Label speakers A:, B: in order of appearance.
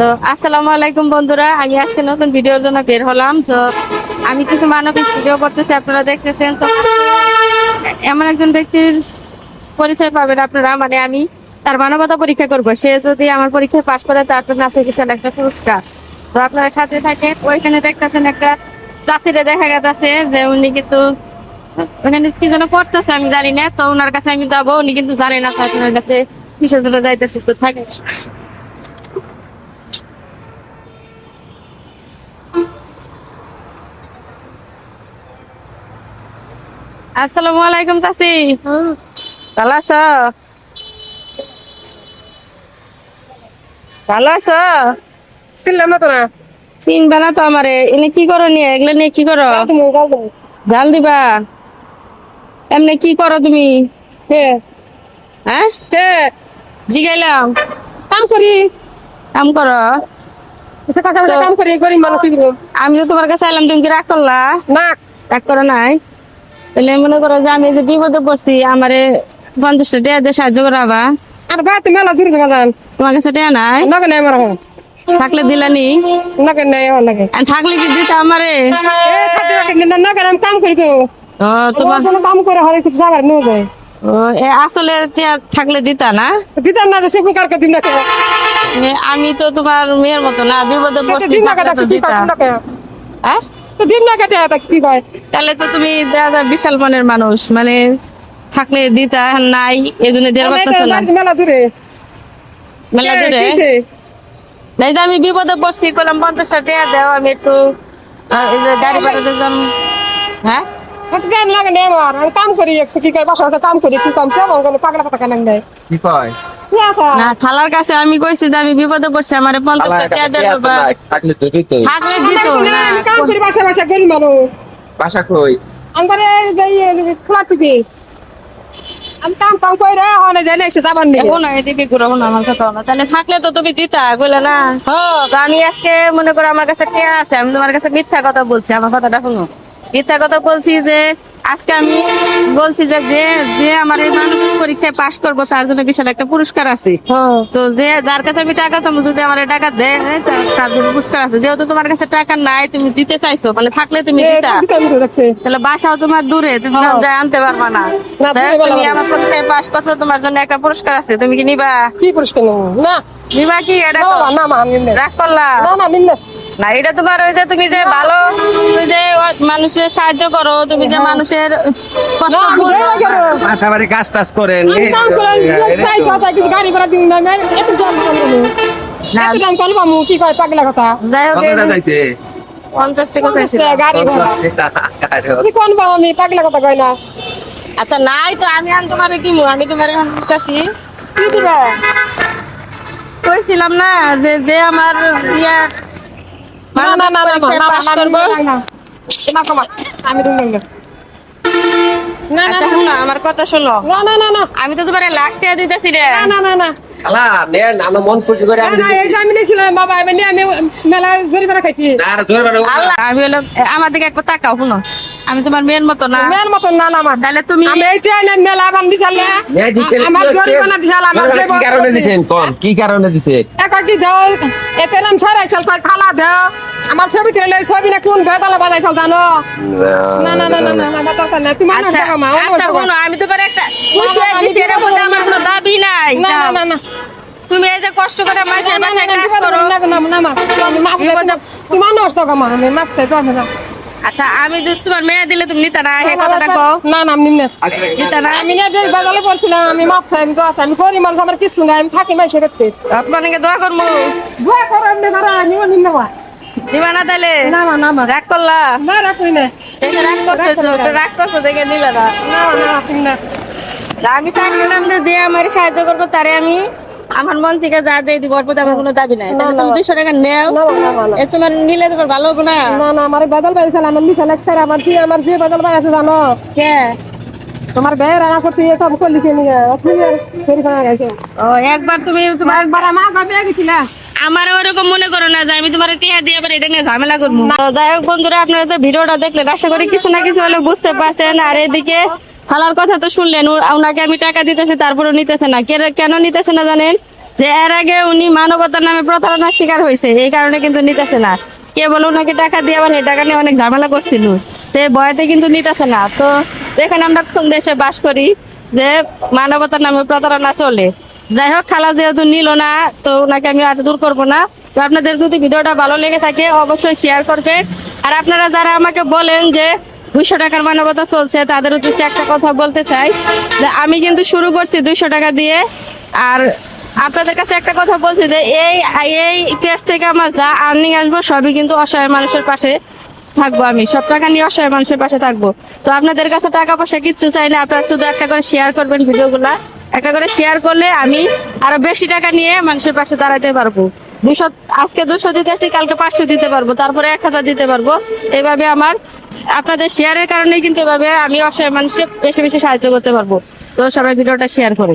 A: তো আসসালামু আলাইকুম বন্ধুরা, আমি আজকে নতুন ভিডিওর জন্য বের হলাম। তো আমি কিছু মানবিক ভিডিও করতেছি, আপনারা দেখতেছেন। তো এমন একজন ব্যক্তির পরিচয় পাবেন আপনারা, মানে আমি তার মানবতা পরীক্ষা করব। সে যদি আমার পরীক্ষায় পাশ করে তার জন্য আছে বিশাল একটা পুরস্কার। তো আপনারা সাথে থাকেন। ওইখানে দেখতেছেন একটা চাষিরে দেখা গেছে যে উনি কিন্তু ওখানে কি যেন করতেছে আমি জানি না। তো ওনার কাছে আমি যাবো, উনি কিন্তু জানে না। তো আপনার কাছে কিসের জন্য যাইতেছি, তো থাকে। আসসালামু আলাইকুম চাচি, ভালো আছো? ভালো আছো?
B: চিনলাম না তো না।
A: চিনবে না তো আমারে। এনে কি করো নিয়ে, এগুলো নিয়ে কি করো? জাল দিবা? এমনি কি করো তুমি? হ্যাঁ, জিগাইলাম।
B: কাম করি
A: কাম করো? তো
B: কাম করি গরিব মানুষ কি করব?
A: আমি তো তোমার কাছে এলাম, তুমি কি রাগ করলা?
B: না
A: রাগ করো নাই? তাহলে মনে করো যে আমি যে বিপদে পড়ছি, আমারে 50টা টাকা দিয়ে সাহায্য করাবা।
B: আর ভাই তুমি মেলা দূর যান
A: তোমার কাছে টাকা নাই?
B: নাকে নাই আমার
A: থাকলে দিলানি,
B: নাকে নাই আমার নাকে
A: আর থাকলে কি দিতা আমারে?
B: নাকে আমি কাম করি তো
A: ও তোমার
B: কোনো কাম করে হলে কিছু যাবার নিয়ে যায়
A: ও, আসলে টিয়া থাকলে দিতা না?
B: দিতাম না সে বুকার কে দিন নাকে
A: আমি তো তোমার মেয়ের মতো না, বিপদে পড়ছি,
B: দিন নাকে
A: থাকলে তো
B: কি
A: দিতা।
B: নাকে
A: হ্যাঁ,
B: তো দিন নাকে কি কয়
A: তাহলে তো তুমি দাদা বিশাল মনের মানুষ, মানে থাকলে দিতা, নাই এই জন্য দেড় পারতেছো না।
B: মেলা দূরে
A: মেলা দূরে নাই যে আমি বিপদে পড়ছি, করলাম 50টা টাকা দাও, আমি একটু এই যে গাড়ি ভাড়া দিতাম। হ্যাঁ,
B: লাগে নেই আমার আমি কাম করি একশো কি কয় বাসা কাম করি কি কাম করবো পাগলা কথা কেন দেয়
C: কি কয়?
A: না খালার কাছে আমি কইছি যে আমি বিপদে পড়ছি, আমার 50টা টাকা দেবো।
C: থাকলে তো দিত।
A: থাকলে দিত না।
B: কাম করি বাসা বাসা গরিব মানুষ
C: বাসা কই?
B: আমার খোলা টুকি আমি কাম করে হনে যাই না এসে যাবার নেই
A: এখন এদিকে ঘুরাবো না, আমার কথা না। তাহলে থাকলে তো তুমি দিতা, কইলে না? তো আমি আজকে মনে করো আমার কাছে কে আছে, আমি তোমার কাছে মিথ্যা কথা বলছি। আমার কথাটা শুনো, মিথ্যা কথা বলছি যে আজকে আমি বলছি যে যে যে আমার এই মানবিক পরীক্ষায় পাশ করবো তার জন্য বিশাল একটা পুরস্কার আছে। তো যে যার কাছে আমি টাকা চাবো, যদি আমার টাকা দেয় তার জন্য পুরস্কার আছে। যেহেতু তোমার কাছে টাকা নাই, তুমি দিতে চাইছো, মানে থাকলে তুমি দিতা। তাহলে বাসাও তোমার দূরে, তুমি যাই আনতে পারবা না।
B: না,
A: যাই হোক,
B: দূরে
A: তুমি
B: বলা
A: আমার পরীক্ষায় পাশ করছো, তোমার জন্য একটা পুরস্কার আছে, তুমি কি নিবা?
B: কি পুরস্কার নেবো না
A: নিবা কি? এটা তো
B: না মা আমি নিম
A: রাগ করলা
B: না না নিম না
A: না। এটা তোমার ওই যে তুমি যে ভালো, তুমি যে মানুষের সাহায্য করো, তুমি যে মানুষের কষ্ট
B: না আমি
A: বুঝো।
B: দেই করো
C: বাসা বাড়ি কাজ টাজ করেন।
B: আমি কাম করে চাইছো তাই কিছু গাড়ি ভাড়া দিন না আমি একটু দাম করবো
A: না,
B: একটু দাম করবো আমু কি কয় পাগলা কথা
A: যাই হোক,
C: কতটা যাইছে?
A: 50 টাকা চাইছিল।
B: গাড়ি ভাড়া কি কোন পাবো আমি পাগলা কথা কয় না
A: আচ্ছা নাই তো আমি আন তোমারে কি আমি তোমার এখন দিতেছি। কি দিবে? কইছিলাম না যে যে আমার ইয়া
B: না না না
A: পরীক্ষায় পাস করবো।
B: না কমা আমি দিন না না
A: আচ্ছা শোনো, আমার কথা শোনো।
B: না না না না
A: আমি তো তোমার 1,00,000 টাকা দিতেছি রে।
B: না না না না
C: খালা নেন, আমার মন খুশি করে আমি
B: না এই যে আমি নিয়েছিলাম বাবা আমি মেলা জরিমানা খাইছি
C: না আর জোর বাড়াবো না।
A: আল্লাহ, আমি হলো আমার দিকে একবার তাকাও, শুনো। আমি তোমার মেয়ের মতো না।
B: মেয়ের মতন না না আমার
A: তাহলে তুমি
B: আমি এইটাই না মেলা বান্ধি চালে
C: মেয়ে দিছেন
B: আমার
C: কি হচ্ছে?
B: জরিমানা দিছাল আমার
C: জোর বাড়া কি কারণে দিছেন কোন? কি কারণে দিছে?
B: একা কি দাও এতে নাম ছাড়াইছাল কয় খালা দাও আমার ছবি তুলে ছবি না কোন বেতালা বানাইছাল জানো না না না না না না দরকার না তুমি মানুষ
A: আচ্ছা
B: টাকা মা
A: আচ্ছা শোনো, আমি তোমার একটা খুশি
B: না,
A: হয়েছি,
B: আমি
A: এর মধ্যে আমার কোনো দাবি নাই।
B: না না
A: যাও।
B: না না
A: তুমি এই যে কষ্ট করে মাঝে
B: না
A: মাঝে
B: না
A: কাজ করো।
B: না না না না আমি মাফ চাই তুমি মানুষ টাকা মা আমি মাফ চাই তো আমি না
A: আচ্ছা আমি যদি তোমার মেয়ে দিলে তুমি নিতা না, হে কথাটা কও।
B: না না আমি নিম্নে
A: নিতা না?
B: আমি না বেশ বাজালে পড়ছিলাম আমি মাফ চাই আমি তো আছে আমি করি মানুষ আমার কিছু নাই আমি থাকি মাইসে করতে
A: আপনাকে দোয়া করবো।
B: দোয়া করো আমি মারা নিও নিম্নে বা
A: দিবা না তাইলে?
B: না না না না
A: রাগ করলা?
B: না রাখুই না
A: দেখে রাগ করছো তো, তো রাগ করছো দেখে নিলে না।
B: না না রাখুই না
A: আমি চাইছিলাম যে যে আমার সাহায্য করবো তারে আমি আমার মন থেকে যা দিয়ে দিব, ওর প্রতি আমার কোনো দাবি নাই। তাহলে তুমি 200 টাকা নেও,
B: না না না
A: এ তোমার নিলে তোমার ভালো হবে না?
B: না না আমার বাদল ভাই ছিল আমার নিশা লাগছে আমার কি আমার যে বাদল ভাই আছে জানো
A: কে?
B: তোমার ভাই রানা করতে সব করলি কে নিয়ে আপনি ফেরি খানা গেছে
A: ও একবার তুমি তোমার
B: একবার আমার গবে গেছিল
A: আমার ওরকম মনে করো না যে আমি তোমার টিয়া দিয়ে আবার এটা নিয়ে ঝামেলা করবো। তো যাই হোক বন্ধুরা, আপনারা যে ভিডিওটা দেখলেন আশা করি কিছু না কিছু হলে বুঝতে পারছেন। আর এদিকে খালার কথা তো শুনলেন, ওনাকে আমি টাকা দিতেছি তারপরে নিতেছে না। কেন নিতেছে না জানেন? যে এর আগে উনি মানবতার নামে প্রতারণার শিকার হয়েছে, এই কারণে কিন্তু নিতেছে না। কে বলে ওনাকে টাকা দিয়ে আবার এই টাকা নিয়ে অনেক ঝামেলা করছিল, তো এই ভয়তে কিন্তু নিতেছে না। তো এখানে আমরা কোন দেশে বাস করি যে মানবতার নামে প্রতারণা চলে। যাই হোক, খালা যেহেতু নিল না, তো ওনাকে আমি আর দূর করবো না। তো আপনাদের যদি ভিডিওটা ভালো লেগে থাকে অবশ্যই শেয়ার করবেন। আর আপনারা যারা আমাকে বলেন যে 200 টাকার মানবতা চলছে, তাদের উদ্দেশ্যে একটা কথা বলতে চাই যে আমি কিন্তু শুরু করছি 200 টাকা দিয়ে। আর আপনাদের কাছে একটা কথা বলছি যে এই পেজ থেকে আমার যা আর্নিং আসবো সবই কিন্তু অসহায় মানুষের পাশে থাকবো। আমি সব টাকা নিয়ে অসহায় মানুষের পাশে থাকবো। তো আপনাদের কাছে টাকা পয়সা কিচ্ছু চাই না, আপনারা শুধু একটা করে শেয়ার করবেন ভিডিওগুলা। একটা করে শেয়ার করলে আমি আরো বেশি টাকা নিয়ে মানুষের পাশে দাঁড়াতে পারবো। 200, আজকে 200 দিতে আসছি, কালকে 500 দিতে পারবো, তারপরে 1000 দিতে পারবো। এইভাবে আমার আপনাদের শেয়ারের কারণে কিন্তু এভাবে আমি অসহায় মানুষকে বেশি বেশি সাহায্য করতে পারবো। তো সবাই ভিডিওটা শেয়ার করে